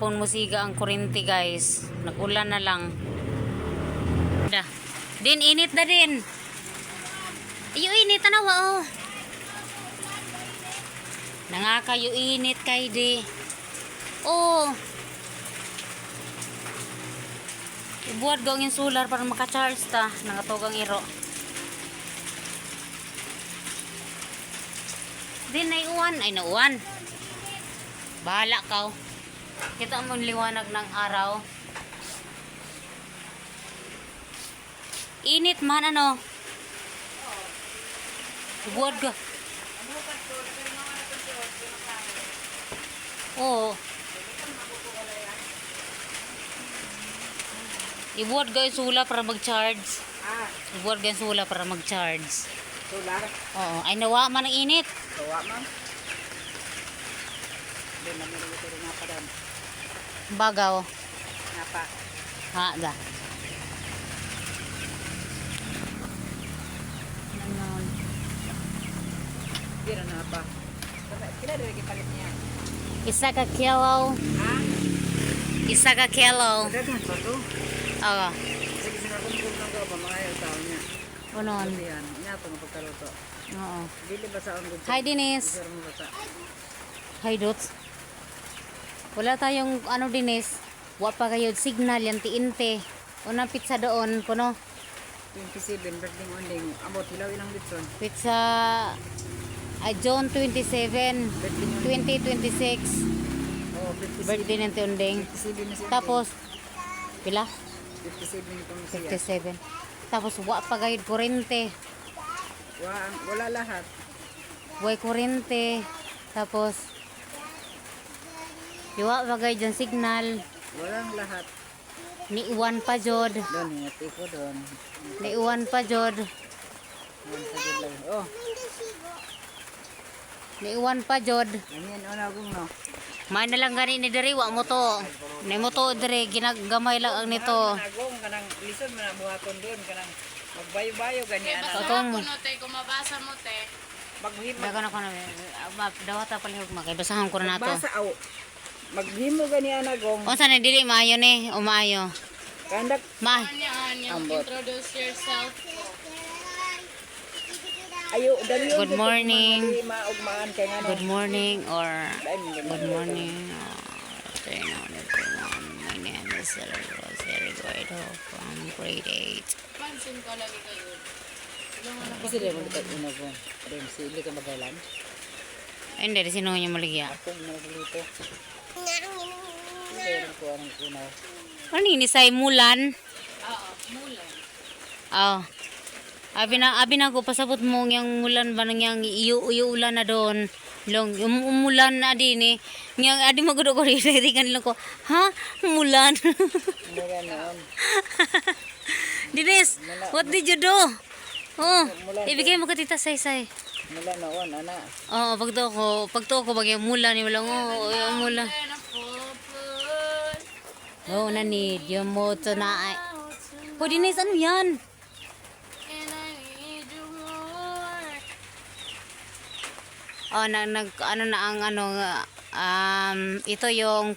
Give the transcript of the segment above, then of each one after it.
Gihapon musiga ang kuryente guys. Nagulan na lang. Din init na din. Iyo init tanawa oh. Nangakayo init kay di. Oh. Ibuhat gawin yung solar para maka-charge ta. Nangatogang iro. Din ay uwan. Ay nauwan. Bahala ka. Kita mo liwanag ng araw. Init man ano. Ibuhat ka. Oo. Ibuhat ka yung sula para mag-charge. Ibuhat ka yung sula para mag-charge. Solar? Oo. Ay nawa man ang init. Nawa man? Hindi man nilito rin nga pa doon. Bagaw. Nga pa. Ha, da. Nanon. Hindi na pa. Kila rin kipalit niya. Isa ka kilo. Ha? Isa ka kilo. Dagan pa to. Oo. Sige sinakong lang ka ba mga ayaw tao niya. Unon. Hindi yan. Niya ito mapagkaluto. Oo. Dili ba sa ang good? Hi, Denise. Sir mo ba sa? Hi, Dots. Wala tayong ano, Denise. Wa pa kayo signal yan, tiinte. Unang pizza doon, kuno. 27, birthday mo ending. Abot, hilaw ilang bitson. Pizza ay June 27, Birthday mo. 2026. Oh, 57. Birthday ng Tiunding. 57 na siya. Tapos, pila? 57 ito mo siya. 57. Tapos, wa pa kayo kurente. Wala lahat. Way kurente. Tapos, wa pa kayo dyan signal. Walang lahat. Niiwan pa jod. Doon, ingati ko doon. Niiwan pa jod. Doon sa gilay. Oh, Niiwan pa jod. ganyan o nagong no. May na lang gani ni diri wa mo to. Ni mo to diri ginagamay lang ang nito. Nagong kanang lisod man ang buhaton doon kanang magbayo-bayo ganyan na. Katong Kung mabasa mo, te. Maghimo dagan ako na dawata palihog makay basahan ko na nato. basa aw. Maghimo ganyan nagong. Unsa na dili maayo ni o maayo? Kandak Ma. Yung Ambot. introduce yourself. ayo dali. Good morning. Maugmaan kay ngano. Good morning or Good good morning. Afternoon everyone. My name is Rosary Guido from grade 8. Pansin ko lagi kayo. Kasi din mo kat uno ko. Dem si ili ka magalan. Ay, hindi sino niya maligya. Ako nagluluto. Pero ko ang unaw. Ano ni say mulan? Oo, mulan. Oh. Abi na ko pasabot mo yang mulan ba nang yang iyo ulan na doon. Long umulan na din eh. Yang adi magudo ko rin kanila ko. Ha? Mulan. Mura noon. Dines, what did you do? Oh, ibigay mo ka tita say. Mula noon ana. Oo, pagto ko bagay mulan ni wala ngo, mulan. And a purpose. Oh, na need yung moto na ay. Oh, Dines, ano yan? And I need you more. Oh, ano na ang ano ito yung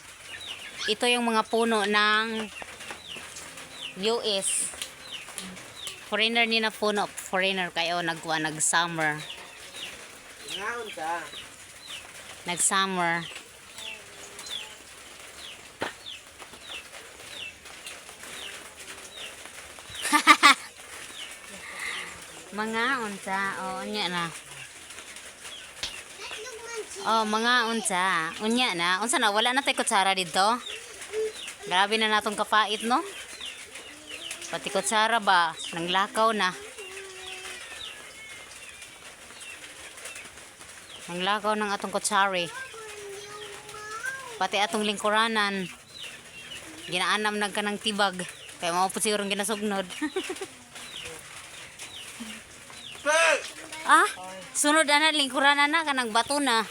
mga puno ng US. Foreigner ni na puno, foreigner kayo nag-summer. Ngaon ka. Nag-summer. Mga unsa, oh, unya na. Oh, mga unsa, unya na. Unsa na, wala na tayo kutsara dito. Grabe na natong kapait, no? Pati kutsara ba, nang lakaw na. Nang lakaw ng atong kutsari. Pati atong lingkuranan. Ginaanam nagka ng tibag. Kaya maupot sigurong ginasugnod. Ah, sunod na lingkuranan na kanang bato na.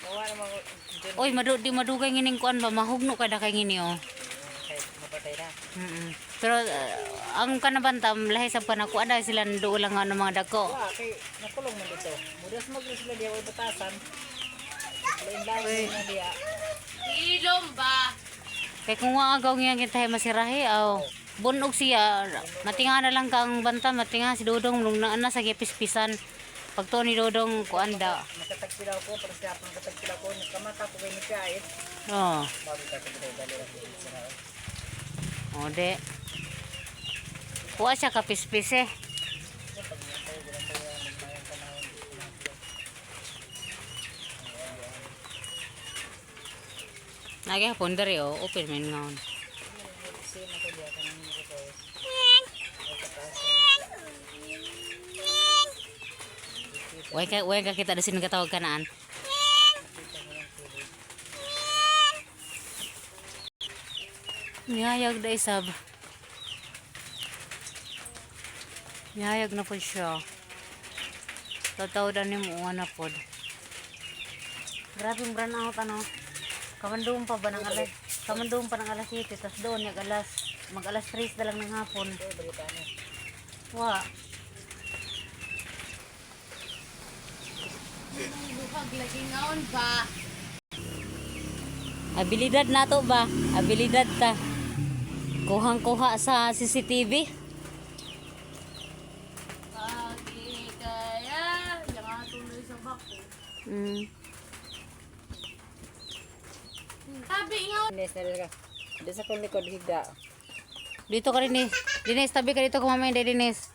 Wala namang Oy, di madugay ngining kuan ba mahugno kada kay ngini oh. mapatay na. Pero ang kanabantam lahi sa panakuan dahil sila nandoon lang nga ng mga dako. Kay nakulong man dito. Mudas mag sila diya way batasan. Lain-lain na diya. Ilom ba? Kay kung agaw nga kita masirahi aw. Bunog siya. Matinga na lang kang banta, matinga si Dodong nung naana sa gipispisan. Pagto ni Dodong kuanda. Nakatagpilaw ko, para siya pang nakatagpilaw ko, nakamata ko kayo ni Kahit. Oh. Bago ka dali lang sila. O de. Kuha siya kapispis eh. Nagihapon dari o. Open man ngaon. Way ka kita dasin katawag kanaan. Niyayag da isab. Niyayag na po siya. Tatawdan ni mo na po. Grabe yung brand out ano. Kamandoon pa ba ng alas? Kamandoon pa ng alas 7. Tapos doon mag alas 3 na lang ng hapon. Wa. Luhag lagi ngaon ba? Abilidad na to ba? Abilidad ta. Kuhang-kuha sa CCTV. Pagi kaya, yang tuloy sa bako. Mm. Sabi ngaon. Ines na rin ka. Di sa kong likod higda. Dito ka rin eh. Dinis, tabi ka dito kumain day Dinis.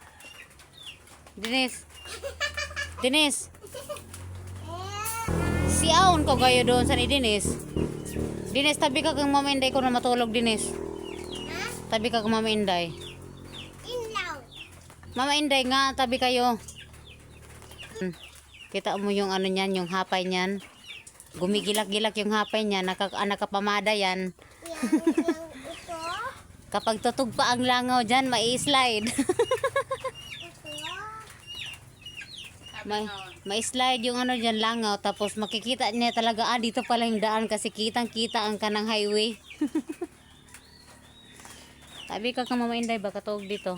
Dinis. Dinis. Siaon ko kayo doon sa ni Dinis. Dinis, tabi ka kang mamainday ko na matulog, Dinis. Tabi ka kang mamainday. Mamainday nga, tabi kayo. Kita mo yung ano niyan, yung hapay niyan. Gumigilak-gilak yung hapay niya, nakapamada yan. Kapag tutug pa ang langaw dyan, mai-slide. May slide yung ano dyan langaw, tapos makikita niya talaga, dito pala yung daan kasi kitang-kita ang kanang highway. Sabi ka kang mamainday, baka tuog dito.